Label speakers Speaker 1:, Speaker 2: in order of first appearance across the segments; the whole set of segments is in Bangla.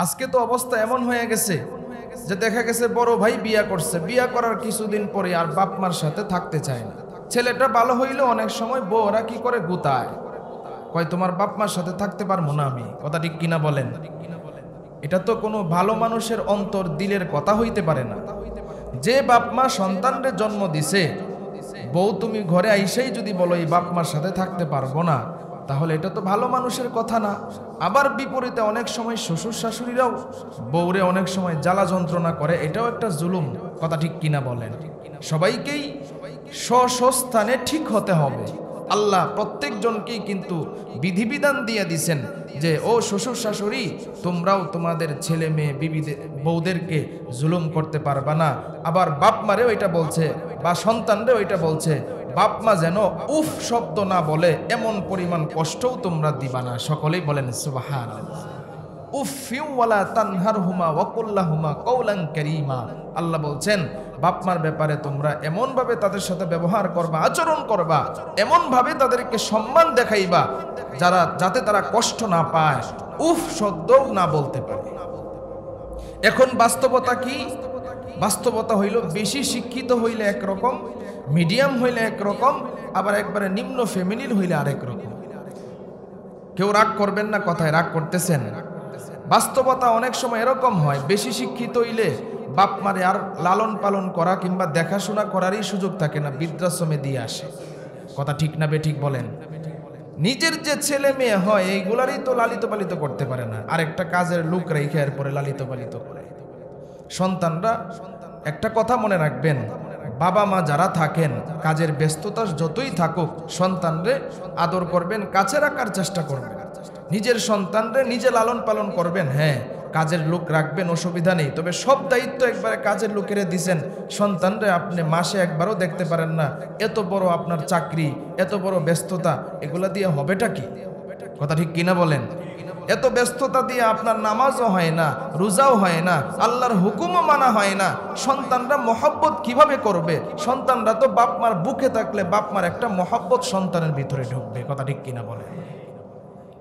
Speaker 1: আজকে তো অবস্থা এমন হয়ে গেছে যে দেখা গেছে বড় ভাই বিয়া করছে, বিয়া করার কিছুদিন পরে আর বাপ মার সাথে থাকতে চায় না। ছেলেটা ভালো হইলে অনেক সময় বউরা কি করে গুতায়, কয় তোমার বাপ মার সাথে থাকতে পারবো না আমি। কথা ঠিক কিনা বলেন? এটা তো কোনো ভালো মানুষের অন্তর দিলের কথা হইতে পারে না। যে বাপ মা সন্তানরে জন্ম দিছে, বউ তুমি ঘরে আইসেই যদি বলো এই বাপ মার সাথে থাকতে পারবো না, তাহলে এটা তো ভালো মানুষের কথা না। আবার বিপরীতে অনেক সময় শ্বশুর শাশুড়িরাও বউরে অনেক সময় জ্বালা যন্ত্রণা করে, এটাও একটা জুলুম। কথা ঠিক কিনা বলেন? সবাইকেই স্বস্থানে ঠিক হতে হবে। আল্লাহ প্রত্যেকজনকেই কিন্তু বিধিবিধান দিয়ে দিছেন যে ও শ্বশুর শাশুড়ি, তোমরাও তোমাদের ছেলে মেয়ে বিবিদের বউদেরকে জুলুম করতে পারবা না। আবার বাপ মারেও এটা বলছে, বা সন্তানরেও এটা বলছে, বাপ মা যেন উফ শব্দ না বলে এমন পরিমাণ কষ্টও তোমরা দিবা না। সকলেই বলেন সুবহানাল্লাহ। উফিউ ওয়ালা তানহারহুমা ওয়া কুল্লাহুমা কওলান কারীমা। আল্লাহ বলছেন বাপ মার ব্যাপারে তোমরা এমন ভাবে তাদের সাথে ব্যবহার করবা, আচরণ করবা, এমন ভাবে তাদেরকে সম্মান দেখাইবা যাতে তারা কষ্ট না পায়, উফ শব্দও না বলতে পারে। এখন বাস্তবতা কি? বাস্তবতা হইল বেশি শিক্ষিত হইলে একরকম, মিডিয়াম হইলে একরকম, আবার একবারে নিম্ন ফ্যামিলির হইলে আরেক রকম। কেউ রাগ করবেন না, কথায় রাগ করতেছেন। বাস্তবতা অনেক সময় এরকম হয়, বেশি শিক্ষিত হইলে বাপ মারে আর লালন পালন করা কিংবা দেখাশোনা করারই সুযোগ থাকে না, বৃদ্ধাশ্রমে দিয়ে আসে। কথা ঠিক না বেঠিক বলেন? নিজের যে ছেলে মেয়ে হয় এইগুলারই তো লালিত পালিত করতে পারে না, আরেকটা কাজের লোক রেখে এরপরে লালিত পালিত করে। সন্তানরা একটা কথা মনে রাখবেন, বাবা মা যারা থাকেন কাজের ব্যস্ততা যতই থাকুক সন্তানরে আদর করবেন, কাছে রাখার চেষ্টা করবেন। নিজের সন্তানরে নিজে লালন পালন করবেন। হ্যাঁ, কাজের লোক রাখবেন, অসুবিধা নেই, তবে সব দায়িত্ব একবারে কাজের লোকেরে দিছেন, সন্তানরে আপনি মাসে একবারও দেখতে পারেন না। এত বড় আপনার চাকরি, এত বড় ব্যস্ততা, এগুলা দিয়ে হবেটা কি? কথা ঠিক কিনা বলেন? এত ব্যস্ততা দিয়ে আপনার নামাজও হয় না, রোজাও হয় না, আল্লাহর হুকুমও মানা হয় না, সন্তানরা মহব্বত কিভাবে করবে? সন্তানরা তো বাপ মার বুকে থাকলে বাপ মার একটা মহব্বত সন্তানের ভিতরে ঢুকবে। কথা ঠিক কিনা বলে?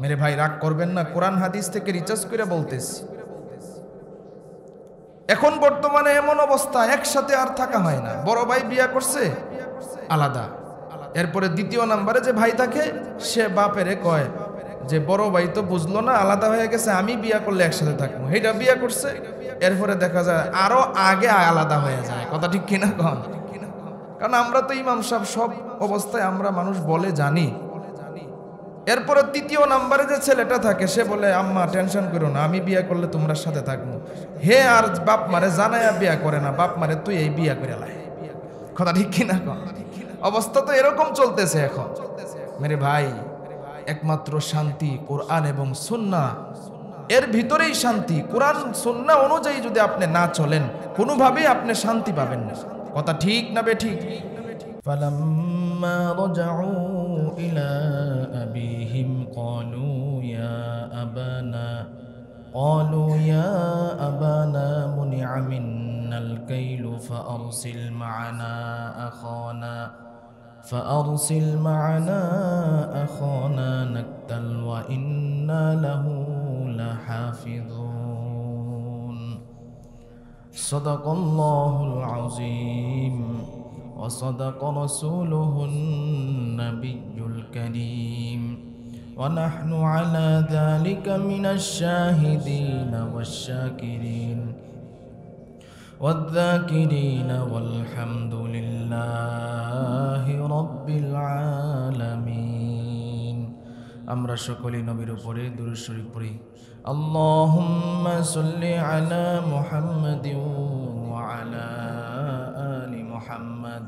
Speaker 1: মেরে ভাই রাগ করবেন না, কোরআন হাদিস থেকে রিচার্জ করে বলতেছি। এখন বর্তমানে এমন অবস্থা, একসাথে আর থাকা হয় না। বড় ভাই বিয়া করছে আলাদা, এরপরে দ্বিতীয় নাম্বারে যে ভাই থাকে সে বাপেরে কয় যে বড় ভাই তো বুঝলো না, আলাদা হয়ে গেছে, আমি বিয়া করলে একসাথে থাকবো। এইটা বিয়া করছে, এরপরে দেখা যায় আরো আগে আলাদা হয়ে যায়। কথা ঠিক কিনা কন? কারণ আমরা তো ইমাম সাহেব, সব অবস্থায় আমরা মানুষ বলে জানি। এরপরে তৃতীয় নাম্বারে যে ছেলেটা থাকে সে বলে আম্মা টেনশন করো না, আমি বিয়া করলে তোমরা সাথে থাকবো। হে আর বাপ মারে জানায়া বিয়া করে না, বাপ মারে তুই এই বিয়া করে লাই। কথা ঠিক কিনা কন? অবস্থা তো এরকম চলতেছে এখন। মেরে ভাই, একমাত্র শান্তি কোরআন এবং সুন্নাহ, এর ভিতরেই শান্তি। কোরআন সুন্নাহ অনুযায়ী যদি আপনি না চলেন, কোনোভাবেই আপনি শান্তি পাবেন না। কথা ঠিক না বেঠিক?
Speaker 2: فلما رجعوا إلى أبيهم قالوا يا أبانا منع منا الكيل فأرسل معنا أخانا نكتل وإنا له لحافظون صدق الله العظيم وصدق رسوله النبي الكريم ونحن على ذلك من الشاهدين والشاكرين والذاكرين والحمد لله رب العالمين। আমরা সকলেই নবীর উপরে দুরূদ শরীফ পড়ি। আল্লাহুম্মা সাল্লি আলা মুহাম্মাদিন ওয়া আলা আলি মুহাম্মাদ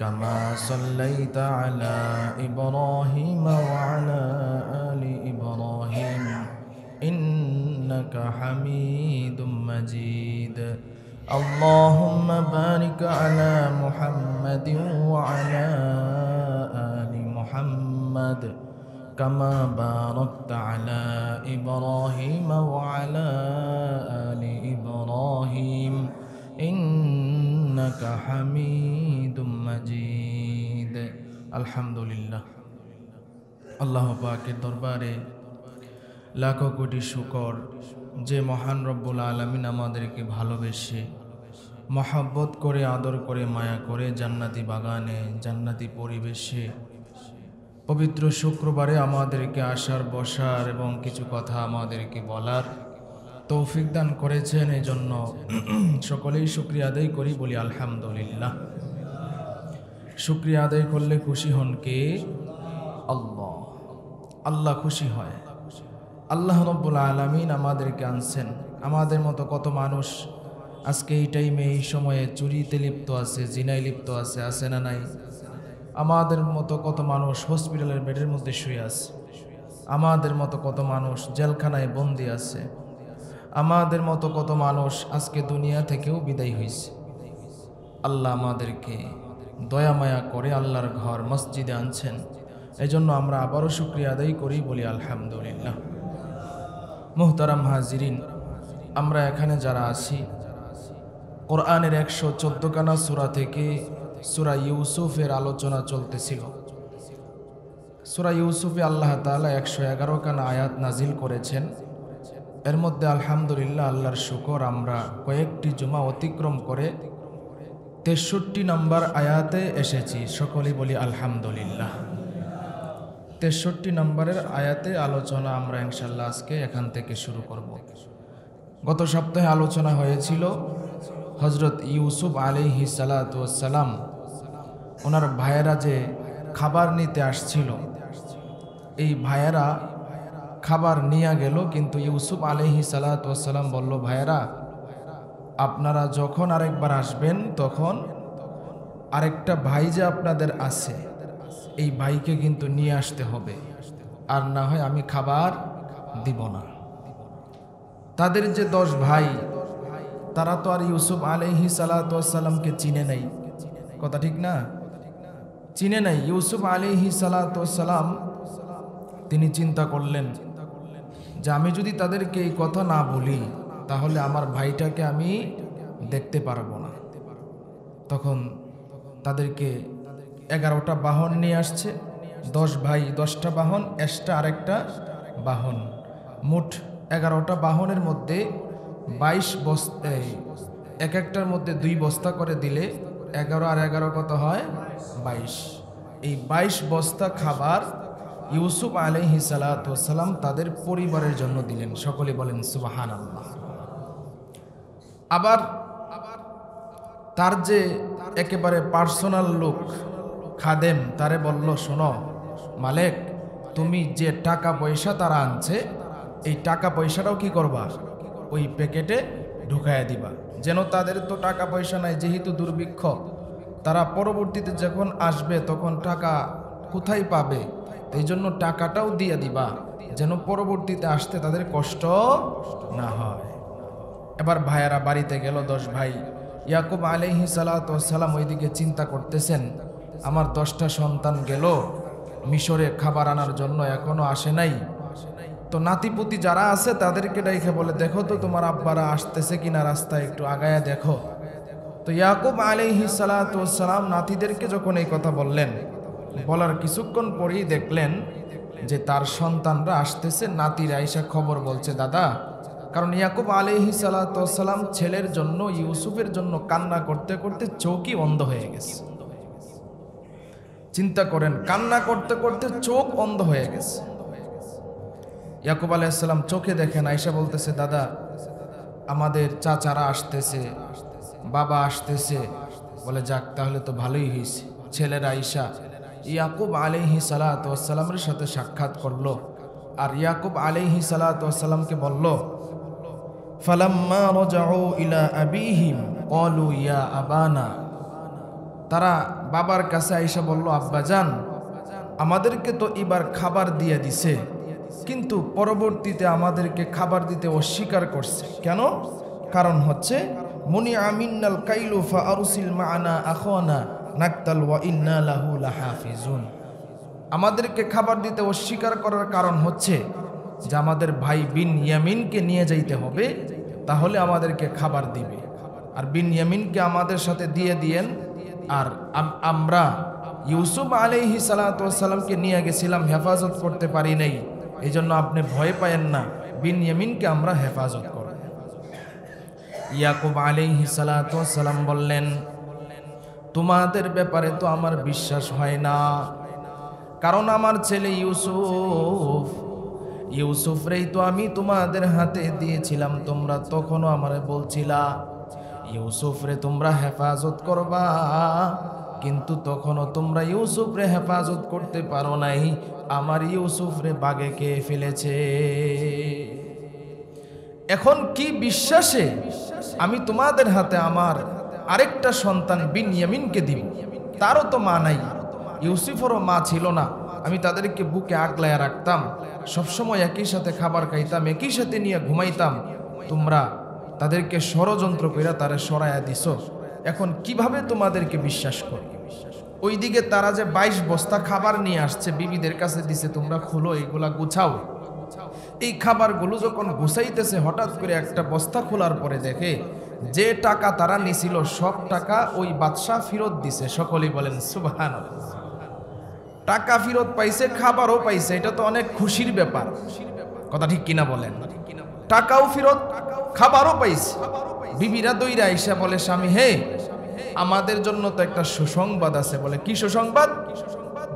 Speaker 2: কামা সাল্লাইতা আলা ইব্রাহিম ওয়া আলা আলি ইব্রাহিম ইন্নাকা হামিদুম মাজিদ। আল্লাহুম্মা বারিক আলা মুহাম্মাদিন ওয়া আলা আলি মুহাম্মাদ كما باركت على إبراهيم وعلى آل إبراهيم إنك حميد مجيد। الحمد لله। আল্লাহ পাকের দরবারে লাখো কোটি শুকর, যে মহান রব্বুল আলামিন আমাদেরকে ভালোবেসে মহব্বত করে আদর করে মায়া করে জান্নাতি বাগানে জান্নাতি পরিবেশে পবিত্র শুক্রবারে আমাদেরকে আসার বসার এবং কিছু কথা আমাদেরকে বলার তৌফিক দান করেছেন। এই জন্য সকলেই শুকরিয়া আদায় করি, বলি আলহামদুলিল্লাহ। শুকরিয়া আদায় করলে খুশি হন কে? আল্লাহ। আল্লাহ খুশি হয়। আল্লাহ রাব্বুল আলামিন আমাদেরকে আনছেন। আমাদের মতো কত মানুষ আজকে এই টাইমে এই সময়ে চুরিতে লিপ্ত আছে, জিনায় লিপ্ত আছে না নাই? আমাদের মতো কত মানুষ হসপিটালের বেডের মধ্যে শুয়ে আছে, আমাদের মতো কত মানুষ জেলখানায় বন্দি আছে, আমাদের মতো কত মানুষ আজকে দুনিয়া থেকেও বিদায় হয়েছে। আল্লাহ আমাদেরকে দয়া মায়া করে আল্লাহর ঘর মসজিদে আনছেন। এই জন্য আমরা আবারও শুকরিয়া আদায় করি, বলি আলহামদুলিল্লাহ। মুহতারাম হাজিরিন, আমরা এখানে যারা আছি কোরআনের 114 খানা সূরা থেকে সূরা ইউসুফের আলোচনা চলতেছিল। সূরা ইউসুফে আল্লাহ তাআলা 111 খানা আয়াত নাজিল করেছেন। এর মধ্যে আলহামদুলিল্লাহ, আল্লাহর শুকর, আমরা কয়েকটি জুমা অতিক্রম করে 63 নম্বর আয়াতে এসেছি। সকলেই বলি আলহামদুলিল্লাহ। 63 নম্বরের আয়াতে আলোচনা আমরা ইনশাআল্লাহ আজকে এখান থেকে শুরু করব। গত সপ্তাহে আলোচনা হয়েছিল হযরত ইউসুফ আলাইহিস সালাতু ওয়াস সালাম, ওনার ভাইয়েরা যে খাবার নিতে আসছিল, এই ভাইয়েরা খাবার নিয়ে গেল, কিন্তু ইউসুফ আলাইহিস সালাতু ওয়াস সালাম বলল, ভাইয়েরা আপনারা যখন আরেকবার আসবেন তখন আরেকটা ভাই যে আপনাদের আছে, এই ভাইকে কিন্তু নিয়ে আসতে হবে, আর না হয় আমি খাবার দিব না। তাদের যে 10 ভাই, তারা তো আর ইউসুফ আলাইহিস সালাতু ওয়াস সালামকে চিনে নাই, কথা ঠিক না? চিনে নাই। ইউসুফ আলাইহিস সালাতু ওয়াস সালাম তিনি চিন্তা করলেন যে আমি যদি তাদেরকে এই কথা না বলি তাহলে আমার ভাইটাকে আমি দেখতে পারবো না। তখন তাদেরকে 11টা বাহন নিয়ে আসছে, 10 ভাই 10টা বাহন, এক্সট্রা আরেকটা বাহন, মোট 11টা বাহনের মধ্যে 22 বস্তা, এক একটার মধ্যে 2 বস্তা করে দিলে 11 আর 11 কত হয়? 22। এই 22 বস্তা খাবার ইউসুফ আলাইহিস সালাতু ওয়াস সালাম তাদের পরিবারের জন্য দিলেন। সকলে বলেন সুবহানাল্লাহ। আবার তার যে একেবারে পার্সোনাল লোক খাদেম, তারে বলল, শোনো মালিক, তুমি যে টাকা পয়সা তারা আনছে, এই টাকা পয়সাটাও কি করবা? ওই প্যাকেটে ঢুকাইয়া দিবা, যেন তাদের তো টাকা পয়সা নাই, যেহেতু দুর্ভিক্ষ, তারা পরবর্তীতে যখন আসবে তখন টাকা কোথায় পাবে, এই জন্য টাকাটাও দিয়ে দিবা, যেন পরবর্তীতে আসতে তাদের কষ্ট না হয়। এবার ভাইয়ারা বাড়িতে গেল, 10 ভাই। ইয়াকুব আলাইহিস সালাতু ওয়াস সালাম ওইদিকে চিন্তা করতেছেন, আমার 10টা সন্তান গেল মিশরে খাবার আনার জন্য, এখনো আসে নাই। তো নাতিপুতি যারা আছে তাদেরকে ডাইকে বলে, দেখো তো তোমার আব্বারা আসতেছে কিনা, রাস্তায় একটু আগায়া দেখো। তো ইয়াকুব আলাইহিস সালাতু ওয়াস সালাম নাতিদেরকে যখন এই কথা বললেন, বলার কিছুক্ষণ পরেই দেখলেন যে তার সন্তানরা আসতেছে। নাতিরা আইসা খবর বলছে, দাদা, কারণ ইয়াকুব আলাইহিস সালাতু ওয়াস সালাম ছেলের জন্য, ইউসুফের জন্য কান্না করতে করতে চোখই অন্ধ হয়ে গেছে। চিন্তা করেন, কান্না করতে করতে চোখ অন্ধ হয়ে গেছে। ইয়াকুব আলাইহিস সালাম চোখে দেখেন, আয়েশা বলতেছে, দাদা আমাদের চাচারা আসতেছে, বাবা আসতেছে। বলে, যাক তাহলে তো ভালোই হয়েছে। ছেলেরা আয়েশা ইয়াকুব আলাইহিস সালাতু ওয়াস সালামের সাথে সাক্ষাৎ করলো, আর ইয়াকুব আলাইহিস সালাতু ওয়াস সালামকে বলল, ফালাম্মা রাজাউ ইলা আবিহিম ক্বালু ইয়া আবানা। তারা বাবার কাছে আয়েশা বলল, আব্বাজান আমাদেরকে তো এবার খাবার দিয়ে দিছে, কিন্তু পরবর্তীতে আমাদেরকে খাবার দিতে অস্বীকার করছে। কেন? কারণ হচ্ছে মুনি আমিনাল কাইলু ফা আরসিল মা'না আখানা নাকতাল ওয়া ইন্না লাহু লাহাফিজুন। আমাদেরকে খাবার দিতে অস্বীকার করার কারণ হচ্ছে যে আমাদের ভাই বিন ইয়ামিনকে নিয়ে যাইতে হবে, তাহলে আমাদেরকে খাবার দিবে। আর বিন ইয়ামিনকে আমাদের সাথে দিয়ে দিয়েন। আর আমরা ইউসুফ আলাইহিস সালাতু ওয়াস সালামকে নিয়ে গেছিলাম, হেফাজত করতে পারি নাই, এই জন্য আপনি ভয় পায়েন না, বিনয়ামিনকে আমরা হেফাজত করব। ইয়াকুব আলাইহিস সালাতু ওয়াস সালাম বললেন, তোমাদের ব্যাপারে তো আমার বিশ্বাস হয় না, কারণ আমার ছেলে ইউসুফরেই তো আমি তোমাদের হাতে দিয়েছিলাম, তোমরা তখনও আমারে বলছিলা ইউসুফরে তোমরা হেফাজত করবা, কিন্তু তখনও তোমরা ইউসুফরে হেফাজত করতে পারো নাই, আমার ইউসুফরে বাগে খেয়ে ফেলেছে। এখন কি বিশ্বাসে আমি তোমাদের হাতে আমার আরেকটা সন্তান বিনয়ামিনকে দিব? তারও তো মা নাই, ইউসুফেরও মা ছিল না, আমি তাদেরকে বুকে আগলায় রাখতাম, সবসময় একই সাথে খাবার খাইতাম, একই সাথে নিয়ে ঘুমাইতাম, তোমরা তাদেরকে ষড়যন্ত্র করে তারা সরাইয়া দিছ। এখন কিভাবে তোমাদেরকে বিশ্বাস করি? ওইদিকে তারা যে 22 বস্তা খাবার নিয়ে আসছে, বিবিদের কাছে দিছে, তোমরা খুলো, এগুলা গুছাও। এই খাবারগুলো যখন গুছাইতেছে, হঠাৎ করে একটা বস্তা খোলার পরে দেখে যে টাকা তারা নিছিল সব টাকা ওই বাদশা ফেরত দিছে। সকলেই বলেন সুবহানাল্লাহ। টাকা ফেরত পাইছে, খাবারও পাইছে, এটা তো অনেক খুশির ব্যাপার, কথা ঠিক কিনা বলেন? টাকাও ফেরত, খাবারও পাইছে। বিবিরা দইরা আইসা বলে, স্বামী হে, আমাদের জন্য তো একটা সুসংবাদ আছে। বলে, কি সুসংবাদ?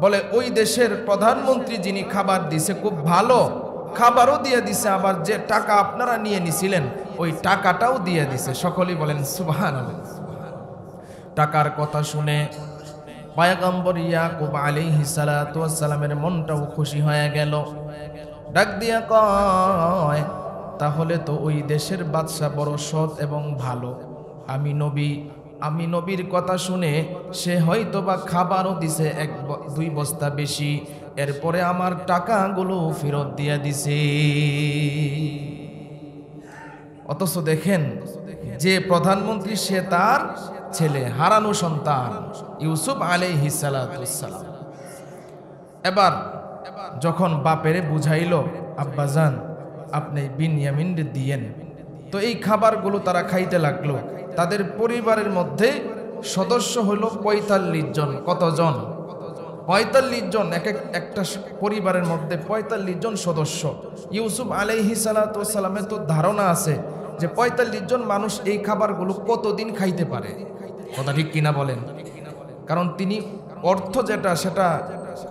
Speaker 2: বলে, ওই দেশের প্রধানমন্ত্রী যিনি খাবার দিছে খুব ভালো, খাবারও দিয়ে দিছে, আবার যে টাকা আপনারা নিয়ে নিছিলেন ওই টাকাটাও দিয়ে দিছে। সকলেই বলেন সুবহানাল্লাহ। টাকার কথা শুনে পয়গম্বর ইয়াকুব আলাইহিস সালাতু ওয়াস সালামের মনটাও খুশি হয়ে গেল। ডাক দিয়া কয়, তাহলে তো ওই দেশের বাদশা বড় সৎ এবং ভালো, আমি নবীর কথা শুনে সে হয়তো বা খাবারও দিছে 1-2 বস্তা বেশি, এরপরে আমার টাকাগুলো ফেরত দিয়ে দিছে। অথচ দেখেন, যে প্রধানমন্ত্রী সে তার ছেলে, হারানো সন্তান ইউসুফ আলাইহিস সালাতু ওয়াস সালাম। এবার যখন বাপেরে বুঝাইল, আব্বাজান আপনি বিনয়ামিনকে দিয়েন, তো এই খাবারগুলো তারা খাইতে লাগলো। তাদের পরিবারের মধ্যে সদস্য হলো 45 জন। কতজন? 45 জন। একটা পরিবারের মধ্যে 45 জন সদস্য। ইউসুফ আলাইহিস সালাতু ওয়াস সালামের তো ধারণা আছে যে 45 জন মানুষ এই খাবারগুলো কতদিন খাইতে পারে, কথা ঠিক কিনা বলেন? কারণ তিনি অর্থ যেটা সেটা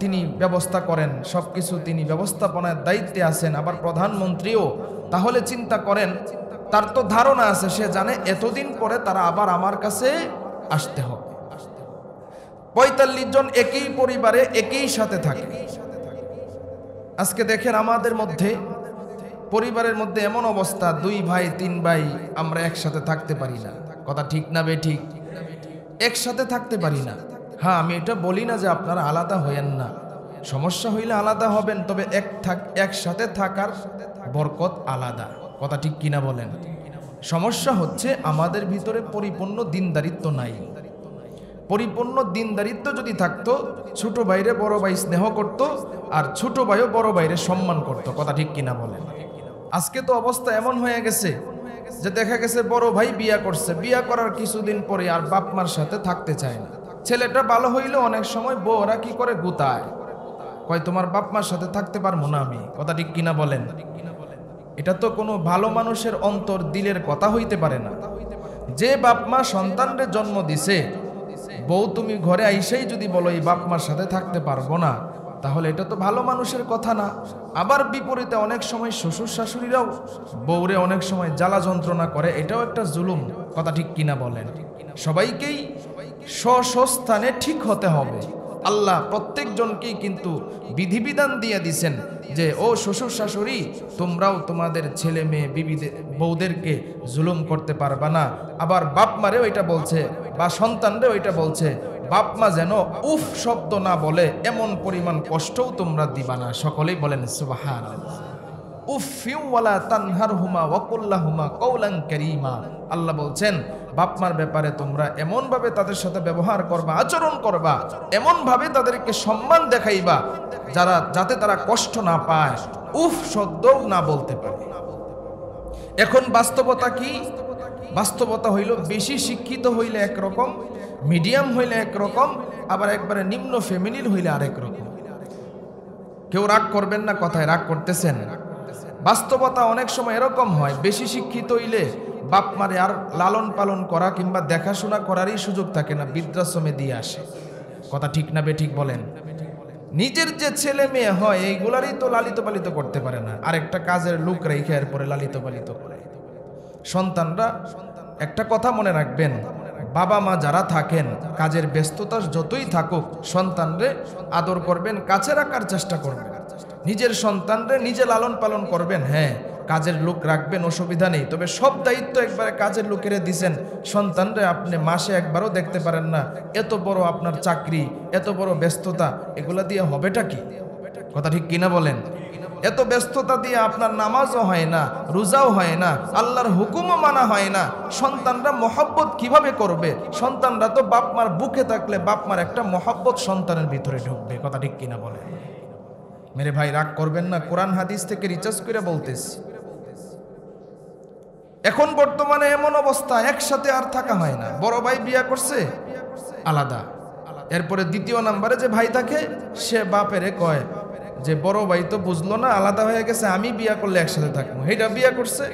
Speaker 2: তিনি ব্যবস্থা করেন, সবকিছু তিনি ব্যবস্থাপনার দায়িত্বে আছেন, আবার প্রধানমন্ত্রীও। তাহলে চিন্তা করেন, তার তো ধারণা আছে, সে জানে এতদিন পরে তারা আবার আমার কাছে আসতে হবে। 45 জন একই পরিবারে একই সাথে থাকে। আজকে দেখেন আমাদের মধ্যে পরিবারের মধ্যে এমন অবস্থা, 2 ভাই 3 ভাই আমরা একসাথে থাকতে পারি না, কথা ঠিক না বেঠিক? একসাথে থাকতে পারি না। হ্যাঁ, আমি এটা বলি না যে আপনারা আলাদা হইয়েন না, সমস্যা হইলে আলাদা হবেন, তবে একসাথে থাকার বরকত আলাদা, কথা ঠিক কিনা বলেন? সমস্যা হচ্ছে আমাদের ভিতরে পরিপূর্ণ দিনদারিত্ব নাই। পরিপূর্ণ দিনদারিত্ব যদি থাকতো, ছোট ভাইরে বড় ভাই স্নেহ করত, আর ছোট ভাইও বড় ভাইরে সম্মান করত, কথা ঠিক কিনা বলেন? আজকে তো অবস্থা এমন হয়ে গেছে যে দেখা গেছে বড় ভাই বিয়া করছে, বিয়া করার কিছুদিন পরে আর বাপ মার সাথে থাকতে চায় না। ছেলেটা ভালো হইলে অনেক সময় বউরা কি করে গুতায়, কয় তোমার বাপ মার সাথে থাকতে পারবো না আমি, কথা ঠিক কিনা বলেন? এটা তো কোনো ভালো মানুষের অন্তর দিলের কথা হইতে পারে না। যে বাপ মা সন্তানরে জন্ম দিছে, বউ তুমি ঘরে আইসেই যদি বলো এই বাপ মার সাথে থাকতে পারবো না, তাহলে এটা তো ভালো মানুষের কথা না। আবার বিপরীতে অনেক সময় শ্বশুর শাশুড়িরাও বউরে অনেক সময় জ্বালা যন্ত্রণা করে, এটাও একটা জুলুম, কথা ঠিক কিনা বলেন? সবাইকেই স্বস্থানে ঠিক হতে হবে। আল্লাহ প্রত্যেকজনকেই কিন্তু বিধিবিধান দিয়ে দিছেন যে ও শ্বশুর শাশুড়ি, তোমরাও তোমাদের ছেলে মেয়ে বউদেরকে জুলুম করতে পারবা না। আবার বাপ মারেও এটা বলছে, বা সন্তানরেও এটা বলছে, বাপ মা যেন উফ শব্দ না বলে এমন পরিমাণ কষ্টও তোমরা দিবা না। সকলেই বলেন সুবহানাল্লাহ। উফিউ ওয়ালা তানহারহুমা ওয়া কুল্লাহুমা কওলান কারীমা। আল্লাহ বলছেন বাপমার ব্যাপারে তোমরা এমন ভাবে তাদের সাথে ব্যবহার করবা, আচরণ করবা, এমন ভাবে তাদেরকে সম্মান দেখাইবা যাতে তারা কষ্ট না পায়, উফ শব্দও না বলতে পারে। এখন বাস্তবতা কি? বাস্তবতা হইল বেশি শিক্ষিত হইলে একরকম, মিডিয়াম হইলে একরকম, আবার একবারে নিম্ন ফ্যামিলির হইলে আরেক রকম। কেউ রাগ করবেন না, কথায় রাগ করতেছেন?
Speaker 1: বাস্তবতা অনেক সময় এরকম হয়, বেশি শিক্ষিত হইলে বাপ মারে আর লালন পালন করা কিংবা দেখাশোনা করারই সুযোগ থাকে না, বৃদ্ধাশ্রমে দিয়ে আসে। কথা ঠিক না বেঠিক বলেন? নিজের যে ছেলে মেয়ে হয় এইগুলারই তো লালিত পালিত করতে পারে না, আরেকটা কাজের লোক রেখে এরপরে লালিত পালিত করে। সন্তানরা একটা কথা মনে রাখবেন, বাবা মা যারা থাকেন কাজের ব্যস্ততা যতই থাকুক সন্তানরে আদর করবেন, কাছে রাখার চেষ্টা করবেন। নিজের সন্তানরে নিজে লালন পালন করবেন। হ্যাঁ, কাজের লোক রাখবেন, অসুবিধা নেই, তবে সব দায়িত্ব একবারে কাজের লোকেরে দিছেন, সন্তানরে আপনি মাসে একবারও দেখতে পারেন না। এত বড় আপনার চাকরি, এত বড় ব্যস্ততা, এগুলা দিয়ে হবেটা কি? কথা ঠিক কিনা বলেন? এত ব্যস্ততা দিয়ে আপনার নামাজও হয় না, রোজাও হয় না, আল্লাহর হুকুমও মানা হয় না, সন্তানরা মহব্বত কিভাবে করবে? সন্তানরা তো বাপ মার বুকে থাকলে বাপ মার একটা মহব্বত সন্তানের ভিতরে ঢুকবে। কথা ঠিক কিনা বলে? মেরে ভাই রাগ করবেন না, কোরআন হাদিস থেকে রিচার্জ করে বলতেছি। এখন বর্তমানে এমন অবস্থা, একসাথে আর থাকা হয় না। বড় ভাই বিয়া করছে আলাদা, এরপরে দ্বিতীয় নাম্বারে যে ভাই থাকে সে বাপেরে কয় যে বড় ভাই তো বুঝলো না, আলাদা হয়ে গেছে, আমি বিয়া করলে একসাথে থাকবো। এইটা বিয়া করছে,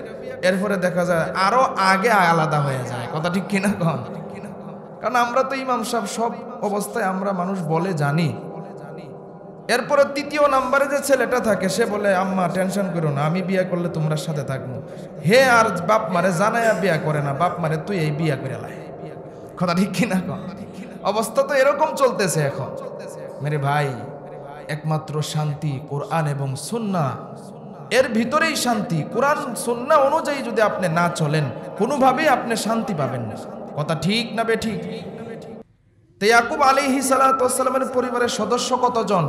Speaker 1: এরপরে দেখা যায় আরো আগে আলাদা হয়ে যায়। কথা ঠিক কিনা কন? কারণ আমরা তো ইমাম সাহেব, সব অবস্থায় আমরা মানুষ বলে জানি। এরপরে তৃতীয় নাম্বারে যে ছেলেটা থাকে সে বলে আম্মা টেনশন করো না, আমি বিয়া করলে তোমরা সাথে থাকবো। হে আর বাপ মারে জানায়া বিয়া করে না, বাপ মারে তুই এই বিয়া করে লাই। কথা ঠিক কিনা কন? অবস্থা তো এরকম চলতেছে এখন। মেরে ভাই, একমাত্র শান্তি কোরআন এবং সুন্নাহ, এর ভিতরেই শান্তি। কোরআন সুন্নাহ অনুযায়ী যদি আপনি না চলেন কোনোভাবেই আপনি শান্তি পাবেন না। কথা ঠিক না বেঠিক? তো ইয়াকুব আলাইহিস সালাতু ওয়াস সালামের পরিবারের সদস্য কতজন?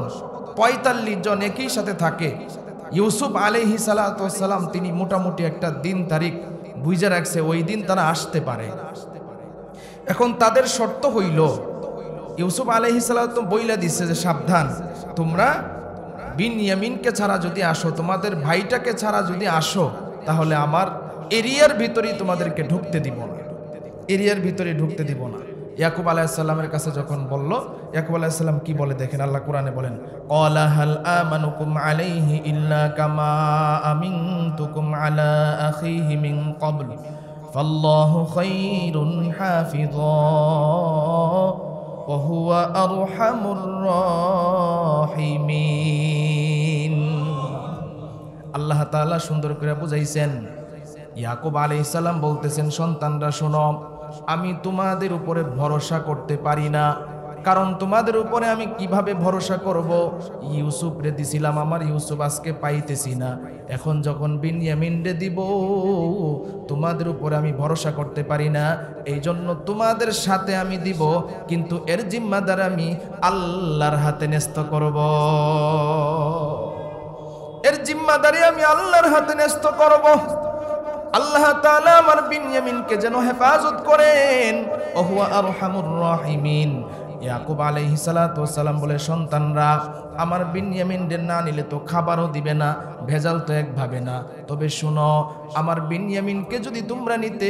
Speaker 1: ৪৫ জন একই সাথে থাকে। ইউসুফ আলাইহিস সালাতু ওয়াস সালাম তিনি মোটামুটি একটা দিন তারিখ বুঝে রাখছে, ওই দিন তারা আসতে পারে। এখন তাদের শর্ত হইল, ইউসুফ আলাইহিস সালাতু বইলা দিচ্ছে যে সাবধান, তোমরা বিনয়ামিনকে ছাড়া যদি আসো, তোমাদের ভাইটাকে ছাড়া যদি আসো, তাহলে আমার এরিয়ার ভিতরেই তোমাদেরকে ঢুকতে দিব না, এরিয়ার ভিতরে ঢুকতে দিব না। ইয়াকুব আলাইহিস সালামের কাছে যখন বলল, ইয়াকুব আলাইহিস সালাম কি বলে দেখেন, আল্লাহ কোরআনে বলেন, ক্বালা হাল আমানুকুম আলাইহি ইল্লা কামা আমিনতুকুম আলা আখিহি মিন ক্বাবল ফাল্লাহু খায়রুন হাফিযা ওয়া হুয়া আরহামুর রাহিমিন। আল্লাহ তাআলা সুন্দর করে বুঝাইছেন। ইয়াকুব আলাইহিস সালাম বলতেছেন, সন্তানরা শোনো, আমি তোমাদের উপরে ভরসা করতে পারি না, কারণ তোমাদের উপরে আমি কিভাবে ভরসা করব? ইউসুফ রে দিছিলাম, আমার ইউসুফ আজকে পাইতেছি না, এখন যখন বিনয়ামিন রে দিব, তোমাদের উপরে আমি ভরসা করতে পারি না, এই জন্য তোমাদের সাথে আমি দিব, কিন্তু এর জিম্মাদার আমি আল্লাহর হাতে ন্যস্ত করব। এর জিম্মাদারি আমি আল্লাহর হাতে ন্যস্ত করব। আল্লাহ তাআলা আমার বিনয়ামিনকে যেন হেফাজত করেন। ওয়া হুয়া আরহামুর রাহিমিন। ইয়াকুব আলাইহিস সালাতু ওয়াস সালাম বলে, সন্তানরা আমার বিনয়ামিনদের না নিলে তো খাবারও দিবে না, ভেজাল তো একভাবে না, তবে শুনো, আমার বিনয়ামিনকে যদি তোমরা নিতে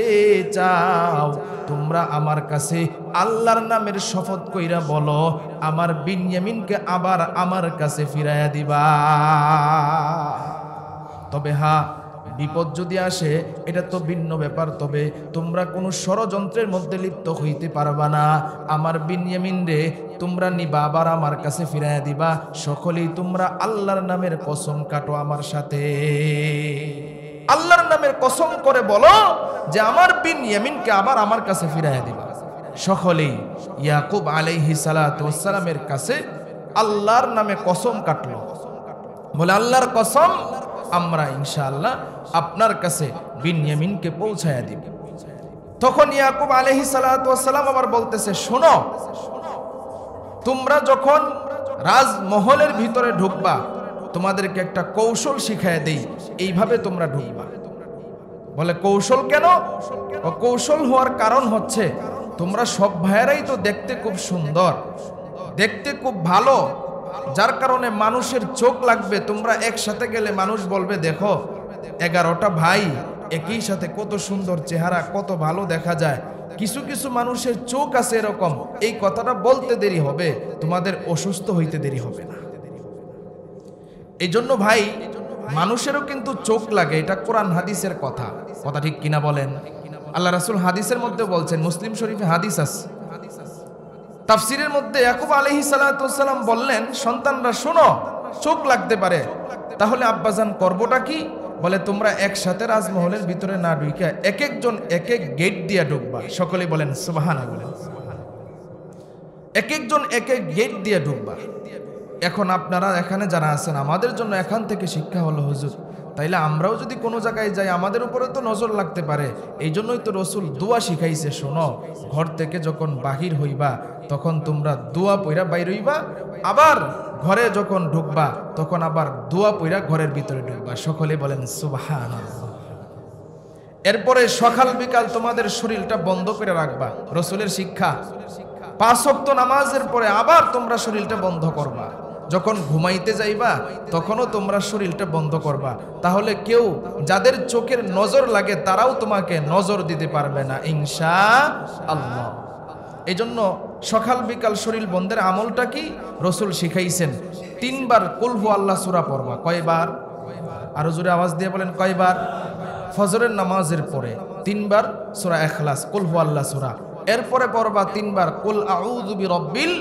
Speaker 1: চাও, তোমরা আমার কাছে আল্লাহর নামের শপথ কইরা বলো, আমার বিনয়ামিনকে আবার আমার কাছে ফিরাইয়া দিবা। তবে হ্যাঁ, বিপদ যদি আসে এটা তো ভিন্ন ব্যাপার, তবে তোমরা কোনো ষড়যন্ত্রের মধ্যে লিপ্ত হইতে পারবা না। আমার বিনয়ামিন রে তোমরা নিবা, আবার আমার কাছে ফিরাইয়া দিবা। সকলেই তোমরা আল্লাহর নামের কসম কাটো আমার সাথে, আল্লাহর নামের কসম করে বলো যে আমার বিনয়ামিনকে আবার আমার কাছে ফিরাইয়া দিবা। সকলেই ইয়াকুব আলাইহিস সালাতু ওয়াস সালামের কাছে আল্লাহর নামে কসম কাটলো, বলে আল্লাহর কসম, আমরা ইনশাআল্লাহ আপনার কাছে বিনয়ামিনকে পৌঁছায়া দিব। তখন ইয়াকুব আলাইহিস সালাতু ওয়াস সালাম আবার বলতেছে, শোনো, তোমরা যখন রাজমহলের ভিতরে ঢুকবা, তোমাদেরকে একটা কৌশল শিখায় দেই, এইভাবে তোমরা ঢুকবা। বলে কৌশল কেন? কৌশল হওয়ার কারণ হচ্ছে, তোমরা সব ভাইয়েরাই তো দেখতে খুব সুন্দর, দেখতে খুব ভালো, যার কারণে মানুষের চোখ লাগবে। তোমরা একসাথে গেলে মানুষ বলবে, দেখো 11টা ভাই একই সাথে কত সুন্দর চেহারা, কত ভালো দেখা যায়। কিছু কিছু মানুষের চোখ আছে এরকম, এই কথাটা বলতে দেরি হবে, তোমাদের অসুস্থ হইতে দেরি হবে না। এই জন্য ভাই, মানুষেরও কিন্তু চোখ লাগে, এটা কোরআন হাদিসের কথা, কথা ঠিক কিনা বলেন? আল্লাহ রাসূল হাদিসের মধ্যে বলছেন, মুসলিম শরীফে হাদিস আছে। তাফসিরের মধ্যে ইয়াকুব আলাইহিস সালাতু ওয়াস সালাম বললেন, সন্তানরা শোনো, চোখ লাগতে পারে, তাহলে আব্বাজান করবোটা কি? বলে তোমরা একসাথে রাজমহলের ভিতরে না ঢুইকা এক একজন এক এক গেট দিয়ে ঢুকবা। সকলে বলেন সুবহানাল্লাহ। এক একজন এক এক গেট দিয়ে ঢুকবা। এখন আপনারা এখানে যারা আছেন, আমাদের জন্য এখান থেকে শিক্ষা হলো, হুজুর তাইলে আমরাও যদি কোনো জায়গায় যাই আমাদের উপরে তো নজর লাগতে পারে। এই জন্যই তো রসুল দোয়া শিখাইছে, শোনো ঘর থেকে যখন বাহির হইবা তখন তোমরা দোয়া পইরা বাইর হইবা, আবার ঘরে যখন ঢুকবা তখন আবার দোয়া পইরা ঘরের ভিতরে ঢুকবা। সকলে বলেন সুবহানাল্লাহ। এরপরে সকাল বিকাল তোমাদের শরীরটা বন্ধ করে রাখবা, রসুলের শিক্ষা। 5 ওয়াক্ত নামাজের পরে আবার তোমরা শরীরটা বন্ধ করবা। যখন ঘুমাইতে যাইবা তখনও তোমরা শরীরটা বন্ধ করবা, তাহলে কেউ যাদের চোখের নজর লাগে তারাও তোমাকে নজর দিতে পারবে না ইনশাআল্লাহ। এই জন্য সকাল বিকাল শরীর বন্ধের আমলটা কি রসুল শিখাইছেন। 3 বার কুল হু আল্লাহ সূরা পড়বা। কয়বার? আরো জোরে আওয়াজ দিয়ে বলেন কয়বার? ফজরের নামাজের পরে 3 বার সূরা ইখলাস কুল হু আল্লাহ সূরা, এরপরে পড়বা 3 বার কুল আউযু বিরাব্বিল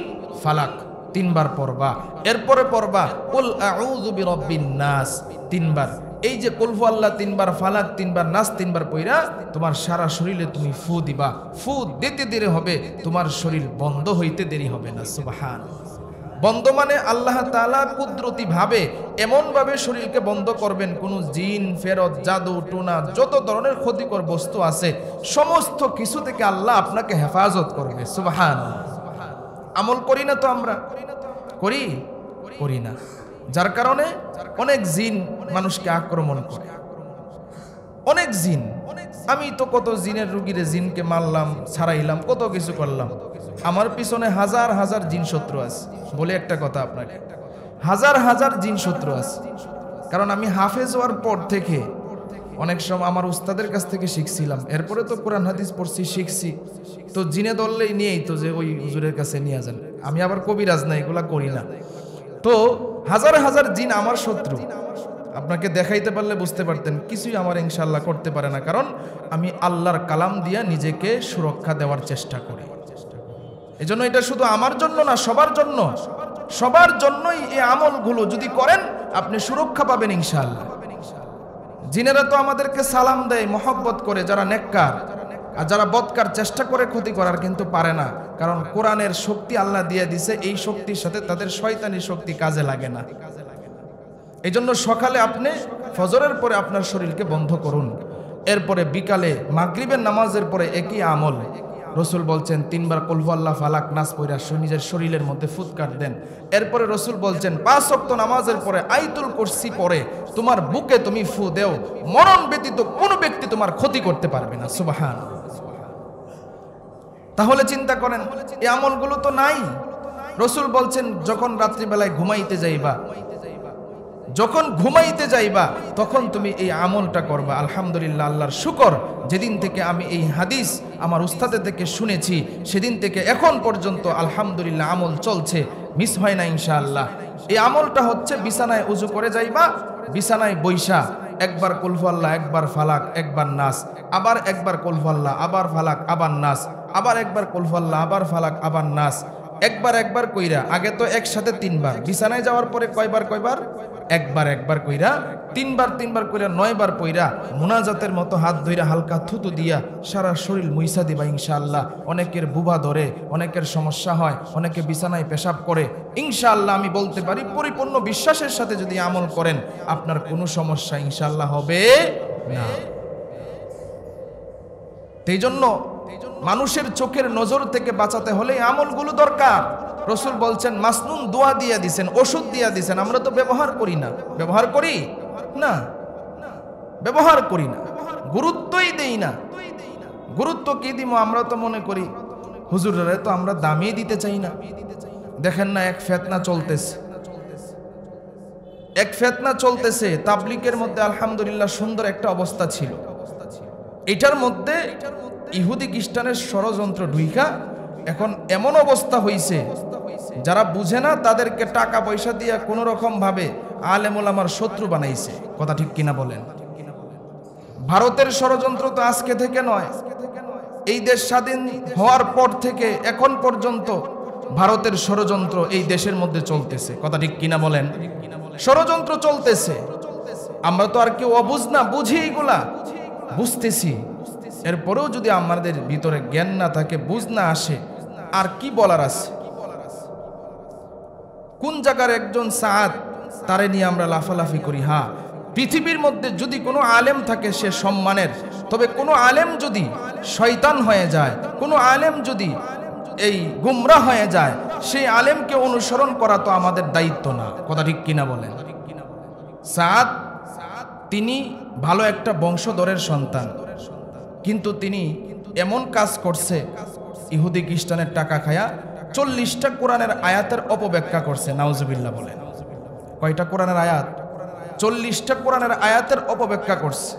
Speaker 1: ফালাক, 3 বার পড়বা। এরপরে পড়বা কুল আউযু বিরাব্বিন নাস 3 বার। এই যে কুল হু আল্লাহ 3 বার, ফালাক 3 বার, নাস 3 বার পড়া তোমার সারা শরীরে তুমি ফু দিবা। ফু দিতে দেরি হবে, তোমার শরীর বন্ধ হইতে দেরি হবে না। সুবহানাল্লাহ। বন্ধ মানে আল্লাহ তাআলা কুদরতি ভাবে এমন ভাবে শরীরকে বন্ধ করবেন, কোন জিন ফেরত জাদু টোনা যত ধরনের ক্ষতিকর বস্তু আছে সমস্ত কিছু থেকে আল্লাহ আপনাকে হেফাজত করবে। সুবহানাল্লাহ। আমল করি না তো আমরা? করি না, যার কারণে অনেক জিন মানুষকে আক্রমণ করে, অনেক জিন। আমি তো কত জিনের রুগীরে জিনকে মারলাম, ছাড়াইলাম, কত কিছু করলাম, আমার পিছনে হাজার হাজার জিন শত্রু আছে। বলে একটা কথা আপনাকে, হাজার হাজার জিন শত্রু আছে। কারণ আমি হাফেজ হওয়ার পর থেকে অনেক সময় আমার উস্তাদের কাছ থেকে শিখছিলাম, এরপরে তো কোরআন হাদিস পড়ছি, শিখছি, তো জিনে ধরলেই নিয়েই তো যে ওই হুজুরের কাছে নিয়ে যান। আমি আবার কবিরাজ না, এগুলা করি না। তো হাজার হাজার জিন আমার শত্রু। আপনাকে দেখাইতে পারলে বুঝতে পারতেন কিছুই আমার ইনশাআল্লাহ করতে পারে না, কারণ আমি আল্লাহর কালাম দিয়া নিজেকে সুরক্ষা দেওয়ার চেষ্টা করি। এজন্য এটা শুধু আমার জন্য না, সবার জন্য, সবার জন্যই এই আমলগুলো যদি করেন আপনি সুরক্ষা পাবেন ইনশাআল্লাহ। জিনেরা তো আমাদেরকে সালাম দেয়, মহব্বত করে, যারা নেককার, আর যারা বদকার চেষ্টা করে ক্ষতি করার কিন্তু পারে না, কারণ কোরআনের শক্তি আল্লাহ দিয়ে দিছে, এই শক্তির সাথে তাদের শয়তানি শক্তি কাজে লাগে না। এই জন্য সকালে আপনি ফজরের পরে আপনার শরীরকে বন্ধ করুন, এরপরে বিকালে মাগরিবের নামাজের পরে একই আমল রসুল বলছেন 3 বার কুল হু আল্লাহ ফালাক নাস পড়া নিজের শরীরের মধ্যে ফুৎকার দেন। এরপরে রসুল বলছেন 5 ওয়াক্ত নামাজের পরে আয়াতুল কুরসি পড়ে তোমার বুকে তুমি ফু দেও, মরণ ব্যতীত কোনো ব্যক্তি তোমার ক্ষতি করতে পারবে না। সুবহানাল্লাহ। তাহলে চিন্তা করেন, এই আমলগুলো তো নাই। রসুল বলছেন যখন রাত্রিবেলায় ঘুমাইতে যাইবা, যখন ঘুমাইতে যাইবা তখন তুমি এই আমলটা করবা। আলহামদুলিল্লাহ, আল্লাহর শুকর, যেদিন থেকে আমি এই হাদিস আমার উস্তাদের থেকে শুনেছি সেদিন থেকে এখন পর্যন্ত আলহামদুলিল্লাহ আমল চলছে, মিস হয় না ইনশাআল্লাহ। এই আমলটা হচ্ছে বিছানায় উজু করে যাইবা, বিছানায় বৈশা একবার কুল হু আল্লাহ, একবার ফালাক, একবার নাস, আবার একবার কুল হু আল্লাহ, আবার ফালাক, আবার নাস, আবার একবার কুল হু আল্লাহ, আবার ফালাক, আবার নাস, একবার কইরা। আগে তো একসাথে 3 বার, বিছানায় যাওয়ার পরে কয়বার একবার কইরা 3 বার কইরা 9 বার পইরা মুনাজাতের মতো হাত ধইরা হালকা থুতু দিয়া সারা শরীর মুইসা দিবা ইনশাআল্লাহ। অনেকের বুবা ধরে, অনেকের সমস্যা হয়, অনেকে বিছানায় পেশাব করে, ইনশাআল্লাহ আমি বলতে পারি পরিপূর্ণ বিশ্বাসের সাথে যদি আমল করেন আপনার কোনো সমস্যা ইনশাআল্লাহ হবে না। এই জন্য মানুষের চোখের নজর থেকে বাঁচাতে হলে আমলগুলো দরকার। রসুল বলছেন মাসনুন দোয়া দিয়া দিছেন, ওষুধ দিয়া দিছেন, আমরা তো ব্যবহার করি না। ব্যবহার করি না, গুরুত্বই দেই না। গুরুত্ব কি দিব? আমরা তো মনে করি হুজুরের তো আমরা দামই দিতে চাই না। দেখেন না, এক ফেতনা চলতেছে তাবলিগের মধ্যে। আলহামদুলিল্লাহ সুন্দর একটা অবস্থা ছিল, এটার মধ্যে ইহুদি খ্রিস্টানের ষড়যন্ত্র ঢুইকা এখন এমন অবস্থা হইছে যারা বুঝে না তাদেরকে টাকা পয়সা দিয়ে কোনো রকম ভাবে আলেম ওলামার শত্রু বানাইছে। কথা ঠিক কিনা বলেন? ভারতের ষড়যন্ত্র তো আজকে থেকে নয়, এই দেশ স্বাধীন হওয়ার পর থেকে এখন পর্যন্ত ভারতের ষড়যন্ত্র এই দেশের মধ্যে চলতেছে। কথা ঠিক কিনা বলেন? ষড়যন্ত্র চলতেছে। আমরা তো আর কেউ অবুঝ না, বুঝি এইগুলা, বুঝতেছি। এরপরেও যদি আমাদের ভিতরে জ্ঞান না থাকে, বুঝ না আসে, আর কি বলার আছে? কোন জায়গার একজন সাদ, তারে নিয়ে আমরা লাফালাফি করি। হ্যাঁ, পৃথিবীর মধ্যে যদি কোনো আলেম থাকে সে সম্মানের, তবে কোনো আলেম যদি শয়তান হয়ে যায়, কোনো আলেম যদি এই গুমরাহ হয়ে যায়, সেই আলেমকে অনুসরণ করা তো আমাদের দায়িত্ব না। কথা ঠিক কিনা বলেন? সাদ তিনি ভালো একটা বংশধরের সন্তান, কিন্তু তিনি এমন কাজ করছে, ইহুদি খ্রিস্টানের টাকা খায়া 40টা কোরআনের আয়াতের অপব্যাখ্যা করছে। নাউজুবিল্লাহ বলেন। কয়টা কোরআনের আয়াত? 40টা কোরআনের আয়াতের অপব্যাখ্যা করছে।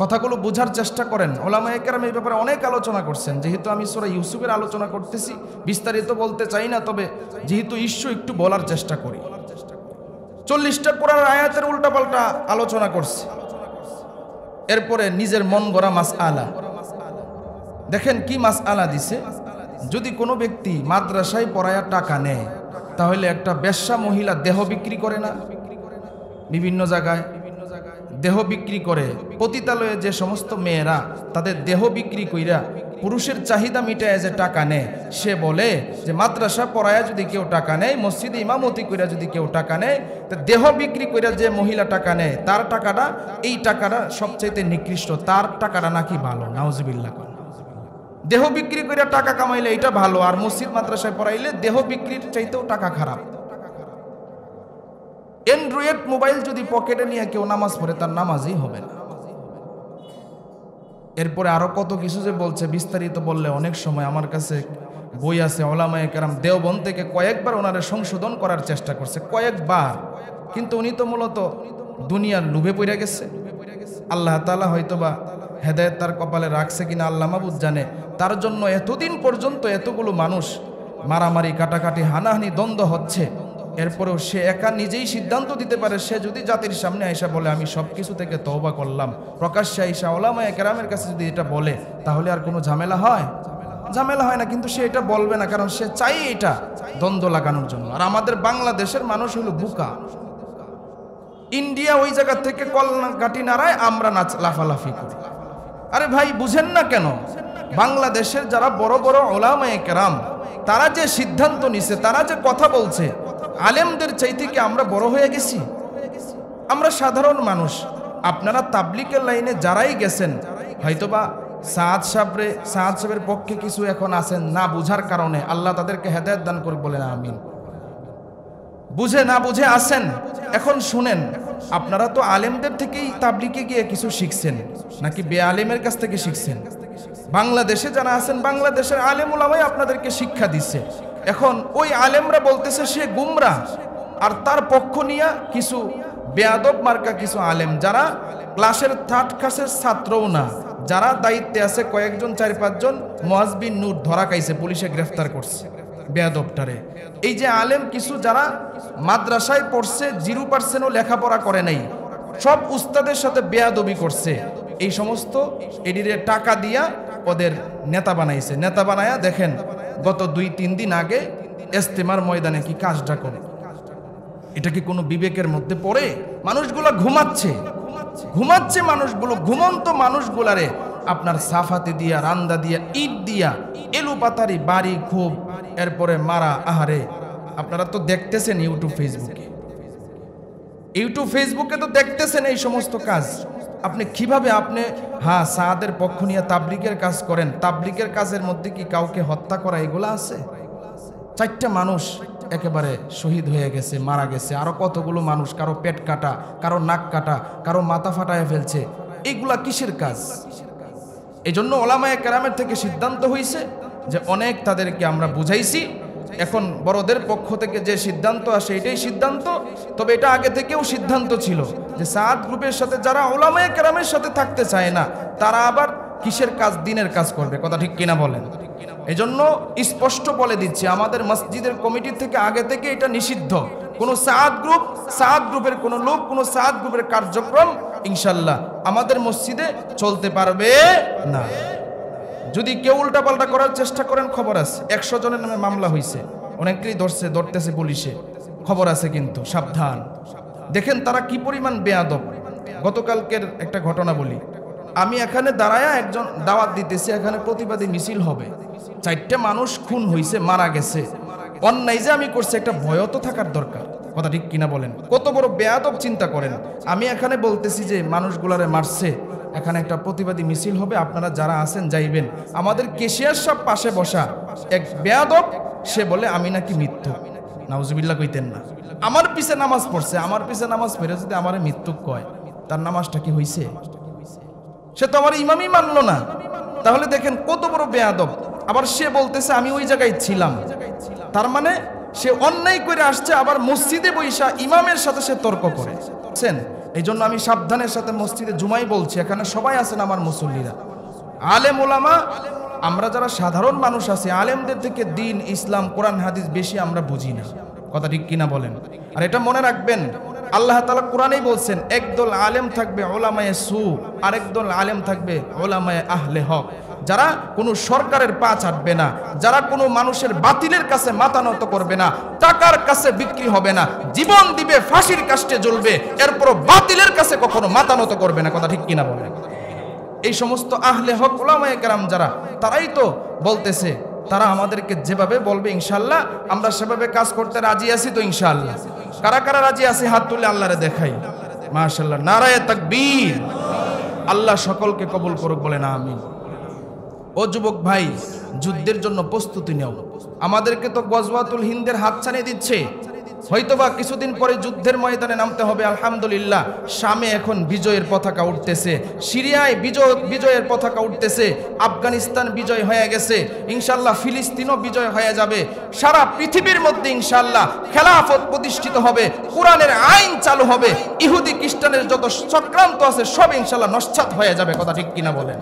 Speaker 1: কথাগুলো বোঝার চেষ্টা করেন। ওলামায়ে কেরাম এই ব্যাপারে অনেক আলোচনা করছেন। যেহেতু আমি সূরা ইউসুফের আলোচনা করতেছি, বিস্তারিত বলতে চাই না, তবে যেহেতু ইস্যু একটু বলার চেষ্টা করি। 40টা কোরআনের আয়াতের উল্টাপাল্টা আলোচনা করছে। এরপরে নিজের মন গড়া মাসআলা, দেখেন কি মাসআলা দিছে। যদি কোনো ব্যক্তি মাদ্রাসায় পড়ায়া টাকা নেয়, তাহলে একটা বেশ্যা মহিলা দেহ বিক্রি করে না? বিভিন্ন জায়গায় দেহ বিক্রি করে। পতিতালয়ে যে সমস্ত মেয়েরা তাদের দেহ বিক্রি কইরা পুরুষের চাহিদা মিটায় যে টাকা নেয়, সে বলে যে মাদ্রাসা পড়ায়া যদি কেউ টাকা নেয়, মসজিদে ইমামতি কইরা যদি কেউ টাকা নেয়, তো দেহ বিক্রি কইরা যে মহিলা টাকা নেয় তার টাকাটা, এই টাকাটা সবচাইতে নিকৃষ্ট, তার টাকাটা নাকি ভালো। নাউজুবিল্লাহ। দেহ বিক্রি করে টাকা কামাইলে এটা ভালো, আর মসজিদ মাদ্রাসায় পড়াইলে দেহ বিক্রির চাইতেও টাকা খারাপ। অ্যান্ড্রয়েড মোবাইল যদি পকেটে নিয়ে কেউ নামাজ পড়ে, তার নামাজই হবে না। এরপরে আরো কত কিছু যে বলছে, বিস্তারিত বললে অনেক সময়। আমার কাছে বই আছে, ওলামায়ে কেরাম দেওবন্দ থেকে কয়েকবার ওনারে সংশোধন করার চেষ্টা করছে, কয়েকবার, কিন্তু উনি তো মূলত দুনিয়ার লোভে পড়ে গেছে। আল্লাহ তাআলা হয়তোবা হেদায়েত তার কপালে রাখছে কিনা আল্লাহ মাবুদ জানে। তার জন্য এতদিন পর্যন্ত এতগুলো মানুষ মারামারি, কাটাকাটি, হানাহানি, দ্বন্দ্ব হচ্ছে। এরপরেও সে একা নিজেই সিদ্ধান্ত দিতে পারে। সে যদি জাতির সামনে আইসা বলে আমি সব কিছু থেকে তওবা করলাম, প্রকাশ্যে আইসা ওলামায়ে কেরামের কাছে যদি এটা বলে, তাহলে আর কোনো ঝামেলা হয়? ঝামেলা হয় না। কিন্তু সে এটা বলবে না, কারণ সে চাই এটা দ্বন্দ্ব লাগানোর জন্য। আর আমাদের বাংলাদেশের মানুষ হলো বোকা। ইন্ডিয়া ওই জায়গা থেকে কলকাঠি নাড়ায়, আমরা লাফালাফি করি। আরে ভাই, বুঝেন না কেন? বাংলাদেশের যারা বড় বড় ওলামায়ে কেরাম, তারা যে সিদ্ধান্ত নিছে, তারা যে কথা বলছে, আলেমদের চাইতে কি আমরা বড় হয়ে গেছি? আমরা সাধারণ মানুষ। আপনারা তাবলিগের লাইনে যারাই গেছেন, হয়তোবা সাদ সাহেবের পক্ষে কিছু এখন আছেন না বুঝার কারণে, আল্লাহ তাদেরকে হেদায়েত দান করুক, বলেন আমিন। বুঝে না বুঝে আসেন। এখন শুনেন, আপনারা তো আলেমদের থেকেই তাবলিগে গিয়ে কিছু শিখছেন, নাকি বেআলেমের কাছ থেকে শিখছেন? বাংলাদেশে যারা আছেন, বাংলাদেশের আলেম ওলামাই আপনাদেরকে শিক্ষা দিচ্ছে। এখন ওই আলেমরা বলতেছে সে গুমরাহ, আর তার পক্ষ নিয়ে কিছু বেয়াদব মার্কা কিছু আলেম, যারা ক্লাসের থার্ড ক্লাসের ছাত্রও না, যারা দায়িত্বে আছে, কয়েকজন 4-5 জন মুয়াজ্জিন নূর ধরা খাইছে, পুলিশে গ্রেফতার করছে বেয়াদবটারে। এই যে আলেম কিছু যারা মাদ্রাসায় পড়ছে, 0% লেখাপড়া করে নাই, সব উস্তাদের সাথে বেয়াদবি করছে, এই সমস্ত এডিরে টাকা দিয়া ওদের নেতা বানাইছে। নেতা বানায়া দেখেন গত 2-3 দিন আগে ইস্তেমার ময়দানে কি কাজটা করে। এটা কি কোনো বিবেকের মধ্যে পড়ে? মানুষগুলা ঘুমাচ্ছে মানুষগুলো, ঘুমন্ত মানুষগুলারে আপনার সাফাতে দিয়া, রান্দা দিয়া, ইট দিয়া, এলু পাতারি বাড়ি খুব, এরপরে মারা। আহারে, আপনারা তো দেখতেছেন ইউটিউব ফেসবুকে তো দেখতেছেন এই সমস্ত কাজ। আপনি কিভাবে হ্যাঁ সাদের পক্ষ নিয়ে তাবলিগের কাজ করেন, তাবলিগের কাজের মধ্যে কি কাউকে হত্যা করা এগুলা আছে? 4টা মানুষ একেবারে শহীদ হয়ে গেছে, মারা গেছে। আরো কতগুলো মানুষ, কারো পেট কাটা, কারো নাক কাটা, কারো মাথা ফাটায় ফেলছে। এইগুলা কিসের কাজ? এই জন্য ওলামায়ে কেরামের থেকে সিদ্ধান্ত হয়েছে যে অনেক তাদেরকে আমরা বুঝাইছি। এখন বড়দের পক্ষ থেকে যে সিদ্ধান্ত আসে এটাই সিদ্ধান্ত। তবে এটা আগে থেকেও সিদ্ধান্ত ছিল যে সাদ গ্রুপের সাথে যারা ওলামায়ে কেরামের সাথে থাকতে চায় না, তারা আবার কিসের কাজ? দিনের কাজ করবে। কথা ঠিক কিনা বলেন? এই জন্য স্পষ্ট বলে দিচ্ছি, আমাদের মসজিদের কমিটি থেকে আগে থেকে এটা নিষিদ্ধ। কোনো সাদ গ্রুপের কোনো লোক, কোনো সাদ গ্রুপের কার্যক্রম ইনশাল্লাহ আমাদের মসজিদে চলতে পারবে না। যদি কেউ উল্টাপাল্টা করার চেষ্টা করেন, খবর আছে 100 জনের নামে মামলা হয়েছে, অনেকেই ধরতেছে পুলিশে, খবর আছে, কিন্তু সাবধান। দেখেন তারা কি পরিমাণ বেয়াদব। গতকালকের একটা ঘটনা বলি, আমি এখানে দাঁড়ায়া একজন দাওয়াত দিতেছি, এখানে প্রতিবাদী মিছিল হবে, 4টে মানুষ খুন হয়েছে, মারা গেছে। অন্যায় যে আমি করছি, একটা ভয় তো থাকার দরকার, কথা ঠিক কিনা বলেন? কত বড় বেয়াদব চিন্তা করেন। আমি এখানে বলতেছি যে মানুষগুলারে মারছে, এখানে একটা প্রতিবাদী মিছিল হবে, আপনারা যারা আছেন যাইবেন। আমাদের কেশিয়ার সব পাশে বসা এক বেয়াদব, সে বলে আমি নাকি মৃত্যু, নাউজুবিল্লাহ কইতেন না। আমার পিছে নামাজ পড়ছে, আমার পিছে নামাজ পড়ে যদি আমারে মৃত্যু কয়, তার নামাজটা কি হইছে? সে তো আমার ইমামই মানলো না। তাহলে দেখেন কত বড় বেয়াদব। আবার সে বলতেছে আমি ওই জায়গায় ছিলাম, তার মানে সে অন্যায় করে আসছে, আবার মসজিদে বৈশা ইমামের সাথে সে তর্ক করে। এই জন্য আমি সাবধানের সাথে মসজিদে জুমাই বলছি, এখানে সবাই আছেন আমার মুসল্লিরা, আলেম ওলামা। আমরা যারা সাধারণ মানুষ আছি, আলেমদের থেকে দিন, ইসলাম, কোরআন, হাদিস বেশি আমরা বুঝি না, কথা ঠিক কিনা বলেন? আর এটা মনে রাখবেন, আল্লাহ তাআলা কোরআনেই বলছেন, একদল আলেম থাকবে ওলামায়ে সু, আরেকদল আলেম থাকবে ওলামায়ে আহলে হক। যারা কোনো সরকারের পা চাটবে না, যারা কোনো মানুষের বাতিলের কাছে মাথা নত করবে না, টাকার কাছে বিক্রি হবে না, জীবন দিবে, ফাঁসির কাষ্টে জ্বলবে, এরপর বাতিলের কাছে কখনো মাথা নত করবে না, কথা ঠিক কিনা বলেন? এই সমস্ত আহলে হক উলামায়ে কেরাম যারা, তারাই তো বলতেছে, তারা আমাদেরকে যেভাবে বলবে ইনশাআল্লাহ আমরা সেভাবে কাজ করতে রাজি আছি। তো ইনশাআল্লাহ কারা কারা রাজি আছে হাত তুলে আল্লাহরে দেখাই। মাশাআল্লাহ, নারায়ে তাকবীর। আল্লাহ সকলকে কবুল করুক, বলেন আমিন। ও যুবক ভাই, যুদ্ধের জন্য প্রস্তুতি নাও। আমাদেরকে তো গজওয়াতুল হিন্দের হাতছানি দিচ্ছে, হয়তোবা কিছুদিন পরে যুদ্ধের ময়দানে নামতে হবে। আলহামদুলিল্লাহ, শামে এখন বিজয়ের পতাকা উঠতেছে, সিরিয়ায় বিজয়ের পতাকা উঠতেছে, আফগানিস্তান বিজয় হয়ে গেছে, ইনশাআল্লাহ ফিলিস্তিনও বিজয় হয়ে যাবে। সারা পৃথিবীর মধ্যে ইনশাআল্লাহ খেলাফত প্রতিষ্ঠিত হবে, কোরআনের আইন চালু হবে, ইহুদি খ্রিস্টানের যত চক্রান্ত আছে সব ইনশাআল্লাহ নস্যাৎ হয়ে যাবে, কথা ঠিক কিনা বলেন?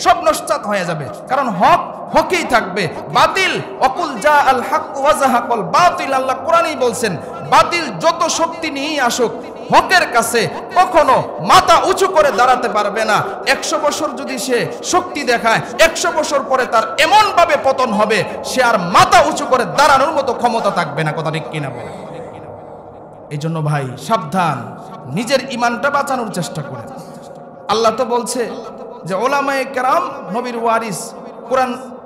Speaker 1: সব নস্যাৎ হয়ে যাবে, কারণ হক হকই থাকবে, বাতিল অকুল যা আল হক ওয়া যাহাকাল বাতিল। আল্লাহ কোরআনেই বলছেন, বাতিল যত শক্তি নিয়েই আসুক, হকের কাছে কখনো মাথা উঁচু করে দাঁড়াতে পারবে না। 100 বছর যদি সে শক্তি দেখায়, 100 বছর পরে তার এমন ভাবে পতন হবে, সে আর মাথা উঁচু করে দাঁড়ানোর মতো ক্ষমতা থাকবে না, কথা ঠিক কিনা বলেন? এই জন্য ভাই সাবধান, নিজের ঈমানটা বাঁচানোর চেষ্টা করেন। আল্লাহ তো বলছে যে ওলামায়ে কেরাম নবীর ওয়ারিস।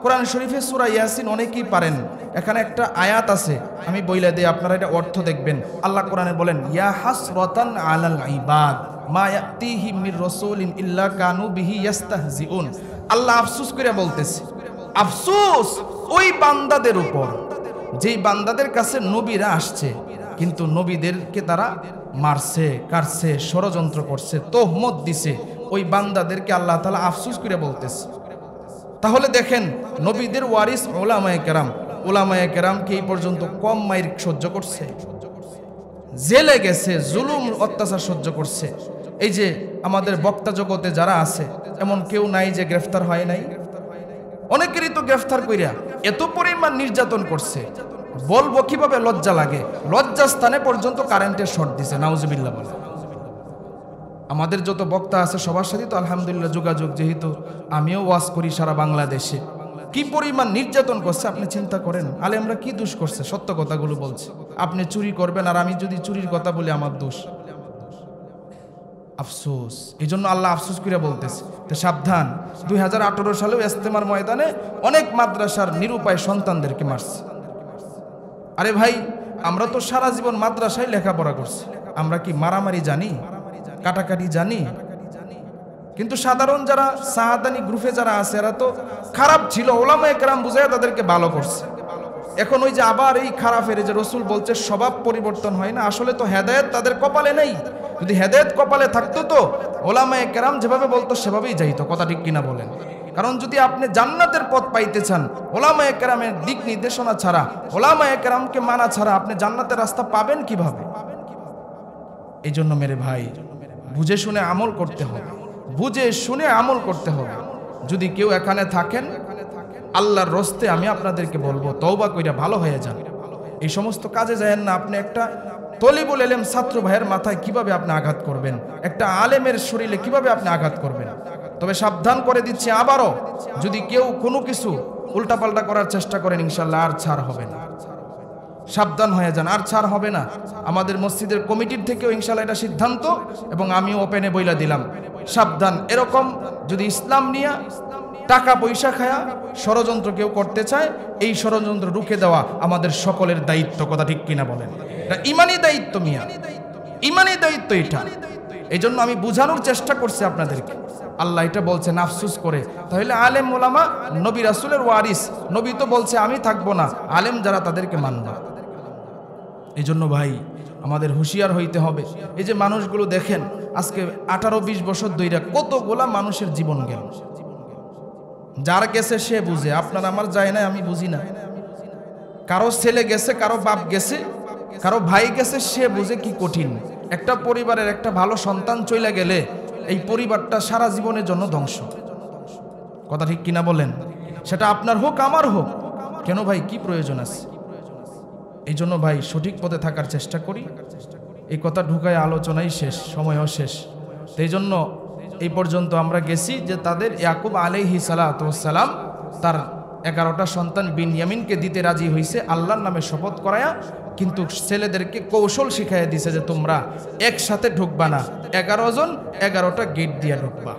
Speaker 1: কোরআন শরীফে সূরা ইয়াসিন অনেকেই পারেন, এখানে একটা আয়াত আছে, আমি বইলা দেই, আপনারা এটা অর্থ দেখবেন। আল্লাহ কোরআনে বলেন, ইয়া হাসরাতান আলাল ইবাদ মা ইয়াতিহিম মির রাসূলিন ইল্লা কানু বিহি ইস্তাহজিউন। আল্লাহ আফসোস করে বলতেছে, আফসোস ওই বান্দাদের উপর যেই বান্দাদের কাছে নবীরা আসছে, কিন্তু নবীদেরকে তারা মারছে, কাটছে, ষড়যন্ত্র করছে, তোহমত দিছে। ওই বান্দাদেরকে আল্লাহ তাআলা আফসোস করে বলতেছে। তাহলে দেখেন, নবীদের ওয়ারিস ওলামায়ে কেরাম, ওলামায়ে কেরামকে এই পর্যন্ত কম মাইর সহ্য করছে, জেলে গেছে, জুলুম অত্যাচার সহ্য করছে। এই যে আমাদের বক্তা জগতে যারা আছে, এমন কেউ নাই যে গ্রেফতার হয় নাই। অনেকেরই তো গ্রেফতার কইরা এত পরিমাণ নির্যাতন করছে, বলবো কিভাবে, লজ্জা লাগে। লজ্জাস্থানে পর্যন্ত কারেন্টের শর্ট দিছে, নাউজুবিল্লাহ বলে। আমাদের যত বক্তা আছে সবার সাথে তো আলহামদুলিল্লাহ যোগাযোগ, যেহেতু আমিও ওয়াজ করি সারা বাংলাদেশে। কি পরিমাণ নির্যাতন করছে আপনি চিন্তা করেন। আলেমরা কি দোষ করছে? সত্য কথাগুলো বলছে। আপনি চুরি করবেন আর আমি যদি চুরির কথা বলি আমার দোষ, আফসোস। এই জন্য আল্লাহ আফসোস করে বলতেছে, তো সাবধান। 2018 সালেও ইজতেমার ময়দানে অনেক মাদ্রাসার নিরুপায় সন্তানদেরকে মারছে। আরে ভাই, আমরা তো সারা জীবন মাদ্রাসায় লেখাপড়া করছি, আমরা কি মারামারি জানি, কাটাকাটি জানি? কিন্তু সাধারণ যারা সাহাদানি গ্রুপে যারা আছে, এরা তো খারাপ ছিল, ওলামায়ে কেরাম বুঝায় তাদেরকে ভালো করছে। এখন ওই যে আবার এই খারাপের, যে রসুল বলছে স্বভাব পরিবর্তন হয় না, আসলে তো হেদায়েত তাদের কপালে নেই। যদি হেদায়েত কপালে থাকতো তো ওলামায়ে কেরাম যেভাবে বলতো সেভাবেই যাইতো, কথা ঠিক কিনা বলেন? কারণ যদি আপনি জান্নাতের পথ পাইতে চান, ওলামায়ে কেরামের দিক নির্দেশনা ছাড়া, ওলামায়ে কেরামকে মানা ছাড়া আপনি জান্নাতের রাস্তা পাবেন কিভাবে? এই জন্য মেরে ভাই, বুঝে শুনে আমল করতে হবে, বুঝে শুনে আমল করতে হবে। যদি কেউ এখানে থাকেন, আল্লাহর রস্তে আমি আপনাদেরকে বলবো, তওবা কইরা ভালো হয়ে যান। এই সমস্ত কাজে যায়েন না। আপনি একটা তলিবুল ইলম ছাত্র ভাইয়ের মাথায় কিভাবে আপনি আঘাত করবেন, একটা আলেমের শরীরে কিভাবে আপনি আঘাত করবেন। তবে সাবধান করে দিচ্ছি আবারও, যদি কেউ কোনো কিছু উল্টাপাল্টা করার চেষ্টা করেন ইনশাল্লাহ আর ছাড় হবে না। সাবধান হয়ে যান, আর ছাড় হবে না। আমাদের মসজিদের কমিটির থেকেও ইনশাল্লাহ এটা সিদ্ধান্ত, এবং আমিও ওপেনে বইলা দিলাম, সাবধান। এরকম যদি ইসলাম নিয়ে টাকা পয়সা খায়া ষড়যন্ত্র কেউ করতে চায়, এই ষড়যন্ত্র রুখে দেওয়া আমাদের সকলের দায়িত্ব। কথা ঠিক কিনা বলেন? এটা ইমানি দায়িত্ব মিয়া, ইমানি দায়িত্ব এটা। এই জন্য আমি বুঝানোর চেষ্টা করছি আপনাদেরকে। আল্লাহ এটা বলছেন আফসোস করে। তাহলে আলেম ওলামা নবী রাসূলের ওয়ারিস, নবী তো বলছে আমি থাকবো না, আলেম যারা তাদেরকে মানবা। এই জন্য ভাই আমাদের হুঁশিয়ার হইতে হবে। এই যে মানুষগুলো দেখেন আজকে 18-20 বছর ধরে কতগুলা মানুষের জীবন গেল। যার গেছে সে বুঝে, আপনার আমার যায় না, আমি বুঝি না। কারো ছেলে গেছে, কারো বাপ গেছে, কারো ভাই গেছে, সে বুঝে কি কঠিন। একটা পরিবারের একটা ভালো সন্তান চলে গেলে এই পরিবারটা সারা জীবনের জন্য ধ্বংস। কথা ঠিক কিনা বলেন? সেটা আপনার হোক আমার হোক, কেন ভাই কি প্রয়োজন আছে? এই জন্য ভাই সঠিক পথে থাকার চেষ্টা করি। এই কথা ঢুকায় আলোচনাই শেষ, সময়ও শেষ। তো এই জন্য এই পর্যন্ত আমরা গেছি যে তাদের ইয়াকুব আলাইহিস সালাতু ওয়াস সালাম তার 11টা সন্তান বিনয়ামিনকে দিতে রাজি হয়েছে আল্লাহর নামে শপথ করায়া, কিন্তু ছেলেদেরকে কৌশল শিখাইয়া দিছে যে তোমরা একসাথে ঢুকবা না, 11 জন 11টা গেট দিয়া ঢুকবা।